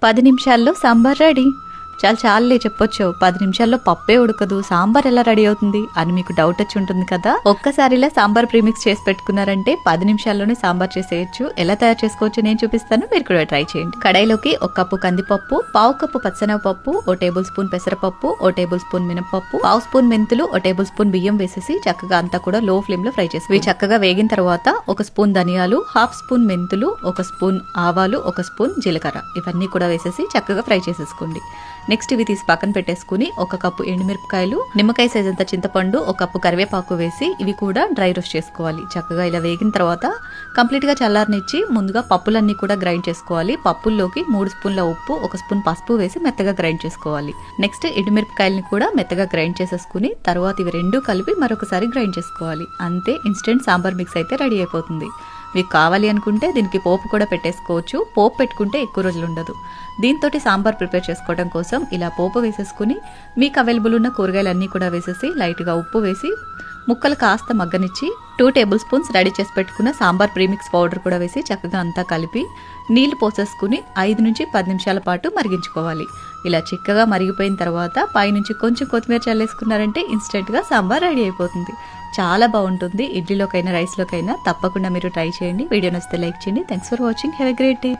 10 నిమిషాల్లో సాంబార్ రెడీ. చాలే చెప్పొచ్చు, 10 నిమిషాల్లో పప్పే ఉడకదు, సాంబార్ ఎలా రెడీ అవుతుంది అని మీకు డౌట్ వచ్చి ఉంటుంది కదా. ఒక్కసారిలా సాంబార్ ప్రీమిక్స్ చేసి పెట్టుకున్నారంటే 10 నిమిషాల్లోనే సాంబార్ చేసేయచ్చు. ఎలా తయారు చేసుకోవచ్చు నేను చూపిస్తాను, మీరు కూడా ట్రై చేయండి. కడాయిలోకి 1 కప్పు కందిపప్పు, 1/2 కప్పు పచ్చెనగపప్పు, 1 టేబుల్ స్పూన్ పెసరపప్పు, 1 టేబుల్ స్పూన్ మినపప్పు, 1/2 స్పూన్ మెంతులు, 1 టేబుల్ స్పూన్ బియ్యం వేసేసి చక్కగా అంతా కూడా లో ఫ్లేమ్ లో ఫ్రై చేసి ఇవి చక్కగా వేగిన తర్వాత 1 స్పూన్ ధనియాలు, 1/2 స్పూన్ మెంతులు, 1 స్పూన్ ఆవాలు, 1 స్పూన్ జీలకర్ర ఇవన్నీ కూడా వేసేసి చక్కగా ఫ్రై చేసేసుకోండి. నెక్స్ట్ ఇవి తీసి పక్కన పెట్టేసుకుని 1 కప్పు ఎండుమిరపకాయలు, నిమ్మకాయ సైజ్ అంత చింతపండు, 1 కప్పు కరివేపాకు వేసి ఇవి కూడా డ్రై రోస్ట్ చేసుకోవాలి. చక్కగా ఇలా వేగిన తర్వాత కంప్లీట్ గా చల్లారనిచ్చి ముందుగా పప్పులన్నీ కూడా గ్రైండ్ చేసుకోవాలి. పప్పుల్లోకి 3 స్పూన్ల ఉప్పు, 1 స్పూన్ పసుపు వేసి మెత్తగా గ్రైండ్ చేసుకోవాలి. నెక్స్ట్ ఎండుమిరపకాయలని కూడా మెత్తగా గ్రైండ్ చేసేసుకుని తర్వాత ఇవి రెండు కలిపి మరొకసారి గ్రైండ్ చేసుకోవాలి. అంతే, ఇన్స్టెంట్ సాంబార్ మిక్స్ అయితే రెడీ అయిపోతుంది. మీకు కావాలి అనుకుంటే దీనికి పోపు కూడా పెట్టేసుకోవచ్చు. పోపు పెట్టుకుంటే ఎక్కువ రోజులు ఉండదు. దీంతో సాంబార్ ప్రిపేర్ చేసుకోవడం కోసం ఇలా పోపు వేసేసుకుని మీకు అవైలబుల్ ఉన్న కూరగాయలన్నీ కూడా వేసేసి లైట్గా ఉప్పు వేసి ముక్కలు కాస్త మగ్గనిచ్చి 2 టేబుల్ స్పూన్స్ రెడీ చేసి పెట్టుకున్న సాంబార్ ప్రీమిక్స్ పౌడర్ కూడా వేసి చక్కగా అంతా కలిపి నీళ్లు పోసేసుకుని 5 నుంచి 10 నిమిషాల పాటు మరిగించుకోవాలి. ఇలా చిక్కగా మరిగిపోయిన తర్వాత పైనుంచి కొంచెం కొత్తిమీర చల్లేసుకున్నారంటే ఇన్స్టెంట్గా సాంబార్ రెడీ అయిపోతుంది. చాలా బాగుంటుంది. ఇడ్లీలోకైనా రైస్లోకైనా తప్పకుండా మీరు ట్రై చేయండి. వీడియో నచ్చితే లైక్ చేయండి. Thanks for watching. Have a great day.